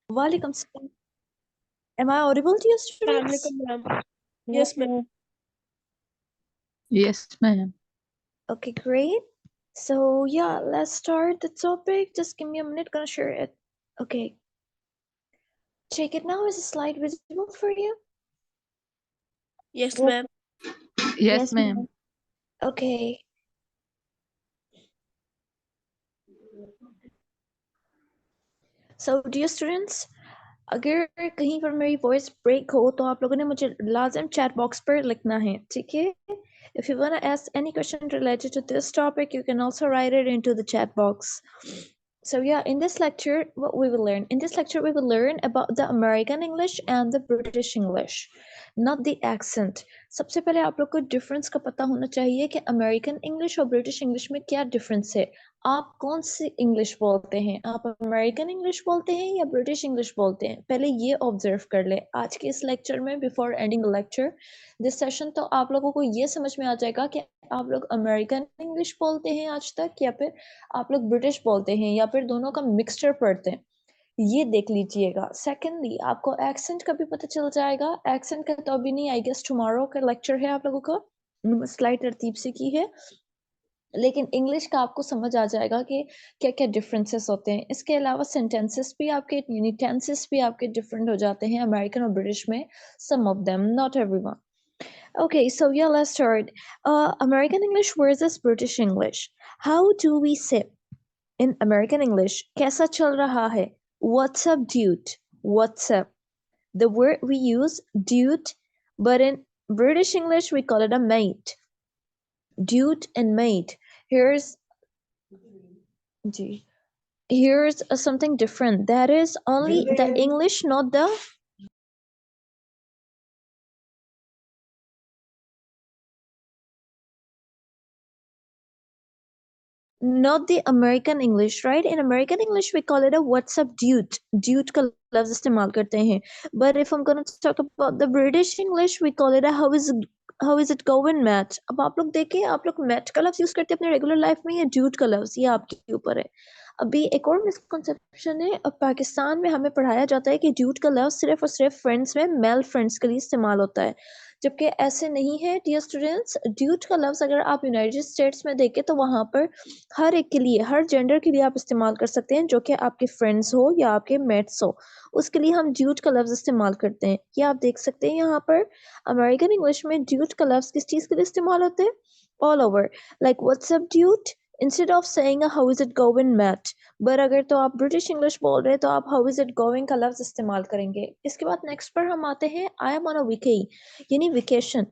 Walaikum salam. Am I audible to you, students? Assalamualaikum, ma'am. Yes, ma'am. Yes, ma'am. Okay, great. So yeah, let's start the topic. Just give me a minute, gonna share it. Okay. Check it now. Is the slide visible for you? Yes, ma'am. Yes, ma'am. Okay. So dear students, अगर कहीं पर मेरी voice break हो तो आप लोगों ने मुझे लाजिम चैट बॉक्स पर लिखना है, ठीक है? If you want to ask any question related to this topic, you can also write it into the chat box. So yeah, in this lecture, what we will learn? In this lecture, we will learn about the American English and the British English, not the accent. सबसे पहले आप लोग को difference का पता होना चाहिए कि अमेरिकन इंग्लिश और ब्रिटिश इंग्लिश में क्या डिफरेंस है। आप कौन सी इंग्लिश बोलते हैं? आप अमेरिकन इंग्लिश बोलते हैं या ब्रिटिश इंग्लिश बोलते हैं? पहले ये ऑब्जर्व कर ले आज के इस लेक्चर में। Before ending lecture this session, तो आप लोगों को ये समझ में आ जाएगा कि आप लोग अमेरिकन इंग्लिश बोलते हैं आज तक, या फिर आप लोग ब्रिटिश बोलते हैं, या फिर दोनों का मिक्सचर पढ़ते हैं। ये देख लीजिएगा। सेकेंडली, आपको एक्सेंट का भी पता चल जाएगा। एक्सेंट का तो अभी नहीं, आई गेस टुमारो का लेक्चर है आप लोगों का। स्लाइड तरतीब से की है, लेकिन इंग्लिश का आपको समझ आ जाएगा कि क्या क्या डिफरेंसेस होते हैं। इसके अलावा सेंटेंसेस भी आपके, यानी टेंसेस भी आपके डिफरेंट हो जाते हैं अमेरिकन और ब्रिटिश में। Some of them, not everyone. Okay, so yeah, let's start. American English versus British English. How do we say in American English? कैसा चल रहा है? What's up, dude? What's up? The word we use, dude, but in British English we call it a mate. Dude and mate. Here's something different. That is only the English, not the American English, right? In American English we call it a what's up, dude. Dude का लफ्ज इस्तेमाल करते हैं. But if I'm gonna talk about the British English, we call it a how is it going, Matt? अब आप लोग देखिए, आप लोग मैट का लफ्ज यूज करते हैं अपने रेगुलर लाइफ में, या ड्यूट का लफ्ज, ये आपके ऊपर है। अभी एक और मिसकंसेप्शन है, अब पाकिस्तान में हमें पढ़ाया जाता है कि ड्यूट का लफ्ज सिर्फ और सिर्फ फ्रेंड्स में, मेल फ्रेंड्स के लिए इस्तेमाल होता है, जबकि ऐसे नहीं है डियर स्टूडेंट्स। ड्यूट का लफ्ज अगर आप यूनाइटेड स्टेट्स में देखें तो वहां पर हर एक के लिए, हर जेंडर के लिए आप इस्तेमाल कर सकते हैं, जो कि आपके फ्रेंड्स हो या आपके मेट्स हो, उसके लिए हम ड्यूट का लफ्ज इस्तेमाल करते हैं। ये आप देख सकते हैं यहाँ पर अमेरिकन इंग्लिश में ड्यूट का लफ्ज किस चीज के लिए इस्तेमाल होते हैं? All over, like what's up dude, instead of saying how is it going mate. पर अगर तो आप ब्रिटिश इंग्लिश बोल रहे हैं तो आप हाउ इज इट गोइंग का लफ्ज इस्तेमाल करेंगे। इसके बाद नेक्स्ट पर हम आते हैं, आई एम ऑन अ वीकेई, यानी वेकेशन।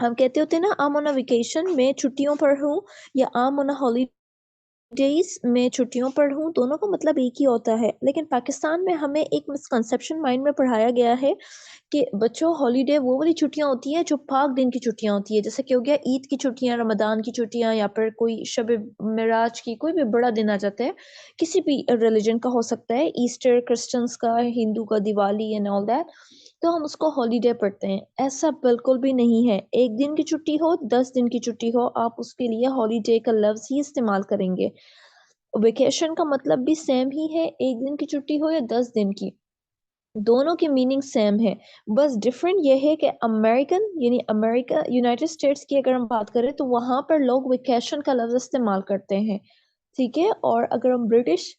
हम कहते होते हैं ना, I am on a vacation, मैं छुट्टियों पर हूँ, या I am on a holidays, में छुट्टियों पर हूँ। दोनों का मतलब एक ही होता है, लेकिन पाकिस्तान में हमें एक मिसकंसेप्शन माइंड में पढ़ाया गया है कि बच्चों, हॉलीडे वो वाली छुट्टियां होती हैं जो पाक दिन की छुट्टियां होती है, जैसे कि हो गया ईद की छुट्टियां, रमदान की छुट्टियां, या फिर कोई शब मिराज की कोई भी बड़ा दिन आ जाता है, किसी भी रिलीजन का हो सकता है, ईस्टर क्रिश्चियंस का, हिंदू का दिवाली एंड ऑल दैट, तो हम उसको हॉलीडे पढ़ते हैं। ऐसा बिल्कुल भी नहीं है। एक दिन की छुट्टी हो, 10 दिन की छुट्टी हो, आप उसके लिए हॉलीडे का लफ्ज ही इस्तेमाल करेंगे। वेकेशन का मतलब भी सेम ही है, एक दिन की छुट्टी हो या 10 दिन की, दोनों की मीनिंग सेम है। बस डिफरेंट ये है कि अमेरिकन, यानी अमेरिका, यूनाइटेड स्टेट्स की अगर हम बात करें तो वहां पर लोग वेकेशन का लफ्ज इस्तेमाल करते हैं, ठीक है। और अगर हम ब्रिटिश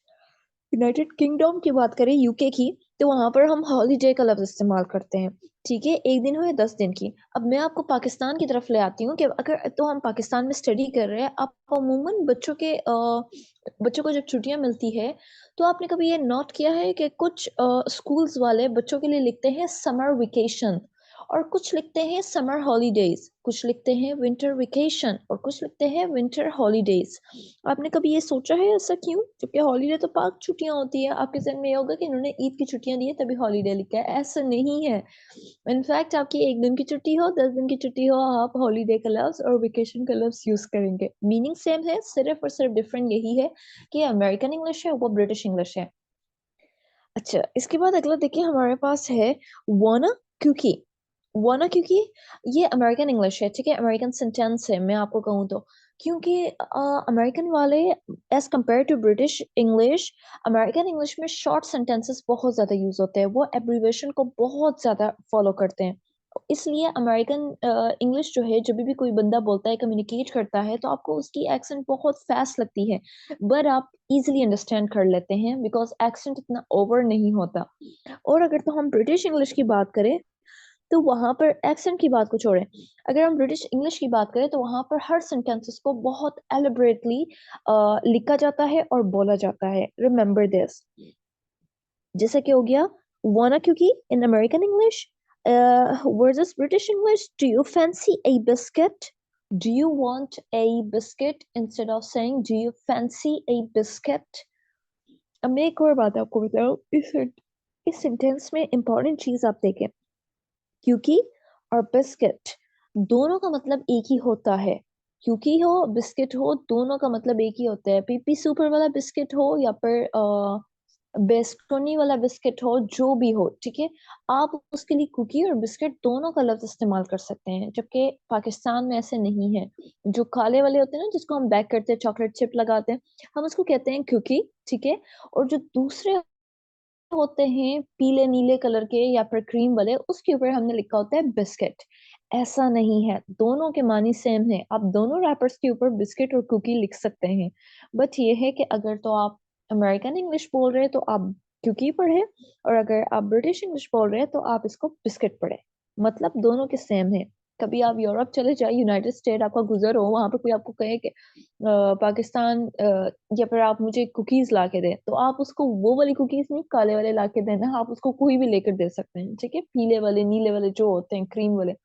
यूनाइटेड किंगडम की बात करें, यूके की, तो वहां पर हम हॉलीडे का लफ्ज इस्तेमाल करते हैं, ठीक है, एक दिन हो या 10 दिन की। अब मैं आपको पाकिस्तान की तरफ ले आती हूँ कि अगर तो हम पाकिस्तान में स्टडी कर रहे हैं, आप अमूमन बच्चों को जब छुट्टियां मिलती है, तो आपने कभी ये नोट किया है कि कुछ स्कूल्स वाले बच्चों के लिए लिखते हैं समर वेकेशन, और कुछ लिखते हैं समर हॉलीडेज, कुछ लिखते हैं विंटर वेकेशन, और कुछ लिखते हैं विंटर हॉलीडेज। आपने कभी ये सोचा है ऐसा क्यों? जबकि हॉलीडे तो पाक छुट्टियां होती है। आपके जहन में ये होगा कि इन्होंने ईद की छुट्टियां दी है तभी हॉलीडे लिखा है, ऐसा नहीं है। इनफैक्ट आपकी एक दिन की छुट्टी हो, 10 दिन की छुट्टी हो, आप हॉलीडे का लफ्ज और वेकेशन का लफ्ज यूज करेंगे। मीनिंग सेम है, सिर्फ और सिर्फ डिफरेंट यही है कि अमेरिकन इंग्लिश है, वो ब्रिटिश इंग्लिश है। अच्छा, इसके बाद अगला देखिए, हमारे पास है वाना, क्योंकि। वाना क्योंकि ये अमेरिकन इंग्लिश है, ठीक है, अमेरिकन सेंटेंस है, मैं आपको कहूँ तो, क्योंकि अमेरिकन वाले as compare to British English, American English में शॉर्ट सेंटेंसेस बहुत ज़्यादा यूज होते हैं, वो एब्रीवेशन को बहुत ज़्यादा फॉलो करते हैं, इसलिए अमेरिकन इंग्लिश जो है, जब भी कोई बंदा बोलता है, कम्युनिकेट करता है, तो आपको उसकी एक्सेंट बहुत फास्ट लगती है, बट आप इजीली अंडरस्टैंड कर लेते हैं बिकॉज एक्सेंट इतना ओवर नहीं होता। और अगर तो हम ब्रिटिश इंग्लिश की बात करें, तो वहां पर एक्सेंट की बात को छोड़ें, अगर हम ब्रिटिश इंग्लिश की बात करें, तो वहां पर हर सेंटेंसेस को बहुत एलिब्रेटली लिखा जाता है और बोला जाता है। Remember this. जैसा कि हो गया वाना क्योंकि इन American English versus British English, do you fancy A biscuit, do you want a biscuit instead of saying do you fancy A biscuit. अब मैं एक और बात आपको बताऊं, इस सेंटेंस में इंपॉर्टेंट चीज आप देखें, क्योंकि और बिस्किट दोनों का मतलब एक ही होता है, क्योंकि हो बिस्किट हो, दोनों का मतलब एक ही होता है, पीपी सुपर वाला बिस्किट हो या फिर बेस्टोनी वाला बिस्किट हो, जो भी हो, ठीक है, आप उसके लिए कुकी और बिस्किट दोनों का लफ्ज इस्तेमाल कर सकते हैं, जबकि पाकिस्तान में ऐसे नहीं है। जो काले वाले होते हैं ना, जिसको हम बैक करते हैं, चॉकलेट चिप लगाते हैं, हम उसको कहते हैं कुकी, ठीक है, और जो दूसरे होते हैं पीले नीले कलर के या फिर क्रीम वाले, उसके ऊपर हमने लिखा होता है बिस्किट। ऐसा नहीं है, दोनों के मानी सेम है, आप दोनों रैपर्स के ऊपर बिस्किट और कुकी लिख सकते हैं, बट ये है कि अगर तो आप अमेरिकन इंग्लिश बोल रहे हैं तो आप कुकी पढ़े, और अगर आप ब्रिटिश इंग्लिश बोल रहे हैं तो आप इसको बिस्किट पढ़े, मतलब दोनों के सेम है। कभी आप यूरोप चले जाए, यूनाइटेड स्टेट आपका गुजर हो, वहां पर कोई आपको कहे कि पाकिस्तान या फिर आप मुझे कुकीज ला के दें, तो आप उसको वो वाली कुकीज नहीं, काले वाले ला के देना, आप उसको कोई भी लेकर दे सकते हैं, ठीक है, पीले वाले नीले वाले जो होते हैं, क्रीम वाले,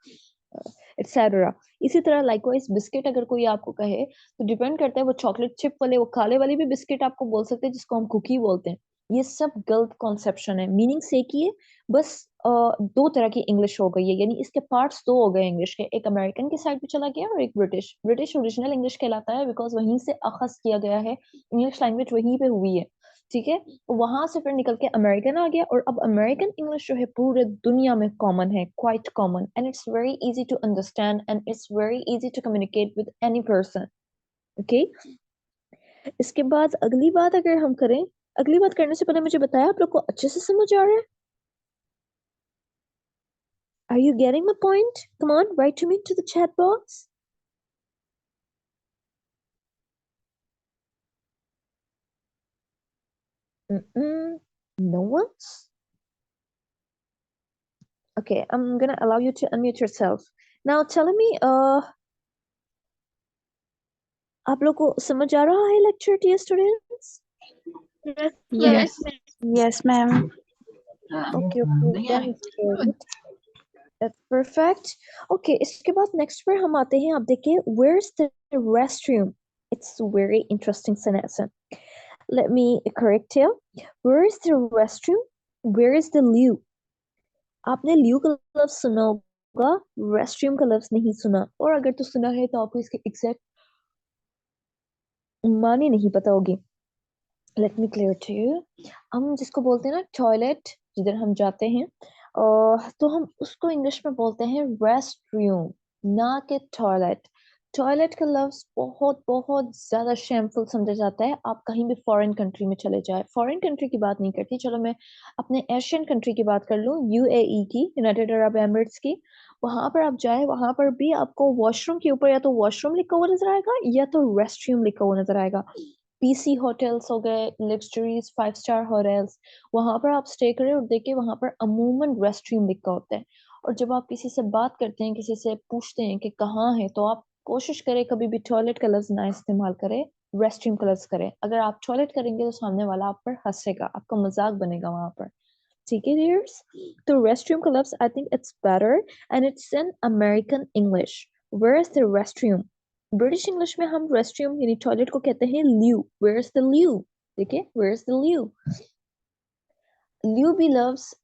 एक्सेट्रा। इसी तरह लाइकवाइज बिस्किट अगर कोई आपको कहे, तो डिपेंड करता है, वो चॉकलेट चिप वाले, वो काले वाले भी बिस्किट आपको बोल सकते हैं, जिसको हम कुकी बोलते हैं। ये सब गलत कॉन्सेप्शन है, मीनिंग से की है, बस दो तरह की इंग्लिश हो गई है, यानी इसके पार्ट्स दो हो गए इंग्लिश के, एक अमेरिकन की साइड पे चला गया और एक ब्रिटिश। ब्रिटिश ओरिजिनल इंग्लिश कहलाता है बिकॉज वहीं से अखज किया गया है, इंग्लिश लैंग्वेज वहीं पे हुई है, ठीक है, वहां से फिर निकल के अमेरिकन आ गया, और अब अमेरिकन इंग्लिश जो है पूरे दुनिया में कॉमन है, quite common, and it's very easy to understand and it's very easy to communicate with any person. Okay, इसके बाद अगली बात अगर हम करें, अगली बात करने से पहले मुझे बताया आप लोग को अच्छे से समझ आ रहा है? Are you getting my point? Come on, write to me to the chat box. No one's? Okay, I'm gonna allow you to unmute yourself. Now tell me, आप लोग को समझ आ रहा है lecture, dear students? Yes. Yes, ma'am. Okay, then it's good. That's perfect. Okay, इसके बाद next पर हम आते हैं, आप देखिए, where's the restroom? It's a very interesting sentence. Let me correct you. Where is the restroom? Where is the loo? आपने loo का लफ्ज सुना होगा, restroom का लफ्ज नहीं सुना, और अगर तो सुना है तो आपको इसके एग्जैक्ट माने नहीं पता होगी। Let me clear to you. हम जिसको बोलते हैं ना टॉयलेट, जिधर हम जाते हैं, तो हम उसको इंग्लिश में बोलते हैं रेस्ट रूम, ना कि टॉयलेट। टॉयलेट का लफ्ज बहुत बहुत ज्यादा शेमफुल समझा जाता है, आप कहीं भी फॉरेन कंट्री में चले जाए, फॉरेन कंट्री की बात नहीं करती, चलो मैं अपने एशियन कंट्री की बात कर लूँ, यूएई की, यूनाइटेड अरब एमिरेट्स की, वहां पर आप जाए, वहां पर भी आपको वॉशरूम के ऊपर या तो वॉशरूम लिखा हुआ नजर आएगा या तो रेस्ट रूम लिखा हुआ नजर आएगा। पीसी होटल्स हो गए, लग्जरीज 5 स्टार होटल्स, वहां पर आप स्टे करें और देखिए वहां पर अमूमन रेस्ट रूम लिखा होता है, और जब आप किसी से बात करते हैं, किसी से पूछते हैं कि कहाँ है, तो आप कोशिश करें कभी भी टॉयलेट का लफ्ज ना इस्तेमाल करें, रेस्ट रूम का लफ्ज करें। अगर आप टॉयलेट करेंगे तो सामने वाला आप पर हंसेगा, आपका मजाक बनेगा वहां पर, ठीक है डियर्स। तो रेस्ट रूम का लफ्ज I think it's better and it's in American English. Where is the rest room? British English में हम रेस्ट रूम यानी टॉयलेट को कहते हैं loo. Where is the loo? देखिए, where is the loo? Lubie loves,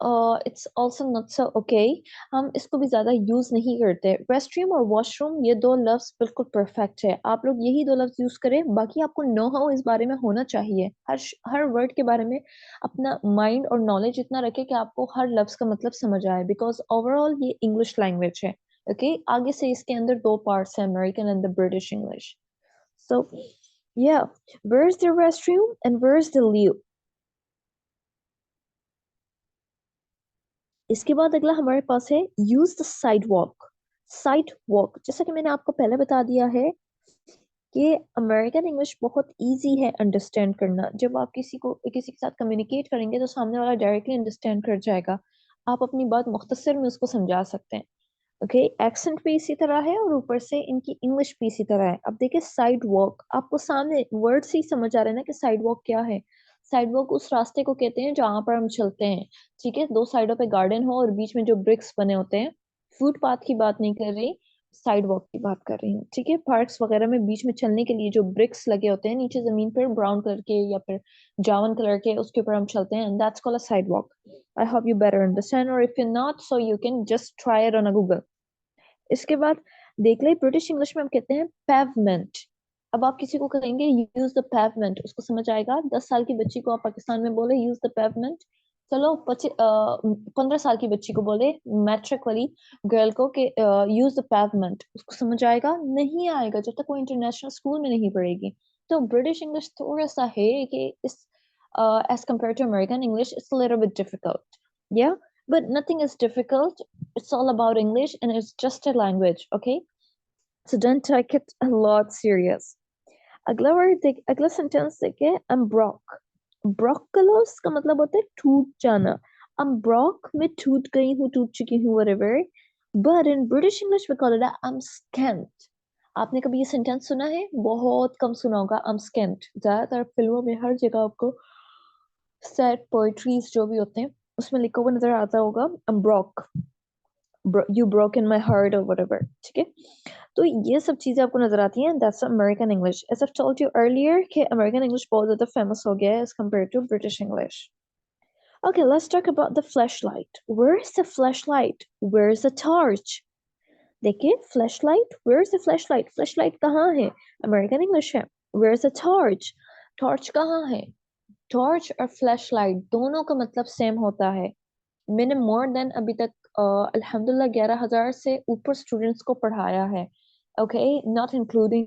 it's also not so okay. हम इसको भी ज्यादा यूज नहीं करते. रेस्टरूम और वॉशरूम, ये दो लफ्ज बिल्कुल परफेक्ट है. आप लोग यही दो लफ्ज यूज करें. बाकी आपको नो हाउ इस बारे में होना चाहिए. हर वर्ड के बारे में अपना माइंड और नॉलेज इतना रखे कि आपको हर लफ्ज का मतलब समझ आए, बिकॉज ओवरऑल ये इंग्लिश लैंग्वेज है. ओके आगे से इसके अंदर दो पार्ट्स हैं, American and the British English. So yeah, where's the restroom and where's the loo? इसके बाद अगला हमारे पास है use the side walk. Side walk, जैसा कि मैंने आपको पहले बता दिया है कि अमेरिकन इंग्लिश बहुत इजी है अंडरस्टैंड करना. जब आप किसी के साथ कम्युनिकेट करेंगे तो सामने वाला डायरेक्टली अंडरस्टैंड कर जाएगा. आप अपनी बात मुख्तसर में उसको समझा सकते हैं. ओके एक्सेंट भी इसी तरह है और ऊपर से इनकी इंग्लिश भी इसी तरह है. अब देखिए साइड वॉक, आपको सामने वर्ड से ही समझ आ रहा है ना कि साइड वॉक क्या है. साइड वॉक उस रास्ते को कहते हैं जहां पर हम चलते हैं. ठीक है, दो साइडों पे गार्डन हो और बीच में जो ब्रिक्स बने होते हैं. फुटपाथ की बात नहीं कर रही, साइड वॉक की बात कर रही हूँ. ठीक है, पार्क्स वगैरह में बीच में चलने के लिए जो ब्रिक्स लगे होते हैं नीचे जमीन पर, ब्राउन कलर के या फिर जावन कलर के, उसके ऊपर हम चलते हैं. That's called a sidewalk. I hope you better understand, और if you not so you can just try it on a Google. इसके बाद देख ले, ब्रिटिश इंग्लिश में हम कहते हैं पेवमेंट. अब आप किसी को कहेंगे यूज द पेवमेंट, उसको समझ आएगा. 10 साल की बच्ची को आप पाकिस्तान में बोले यूज द पेवमेंट. चलो 15 साल की बच्ची को बोले, मैट्रिक वाली गर्ल को कि यूज द पेवमेंट, उसको समझ आएगा? नहीं आएगा जब तक वो इंटरनेशनल स्कूल में नहीं पढ़ेगी. तो ब्रिटिश इंग्लिश थोड़ा सा है कि इस as compare to American English it's little bit difficult. या but nothing is difficult. It's all about English and it's just a language, okay? So don't take it a lot serious. अगला sentence देखिए, I'm broke. Brokelos का मतलब होता है टूट जाना. I'm broke, मैं टूट गई हूँ, टूट चुकी हूँ, whatever. But in British English we call it I'm scant. आपने कभी ये सेंटेंस सुना है? बहुत कम सुना होगा. I'm scant. ज्यादातर फिल्मों में हर जगह आपको सैड पोएट्रीज जो भी होते हैं उसमें लिखा हुआ नजर आता होगा I'm broke, you broke in my heart or whatever. ठीक है, तो ये सब चीजें आपको नजर आती हैं. That's American English. As I've told you earlier कि American English बहुत ज्यादा famous हो गया है as compared to British English. Okay, let's talk about the flashlight. Where's the flashlight? Where's the torch? देखिए flashlight, where's the flashlight? Flashlight कहाँ है? American English है. Where's the torch? Torch कहाँ है? टॉर्च और फ्लैशलाइट दोनों का मतलब सेम होता है. मैंने मोर देन अभी तक अल्हम्दुलिल्लाह 11,000 से ऊपर स्टूडेंट्स को पढ़ाया है. Okay, not including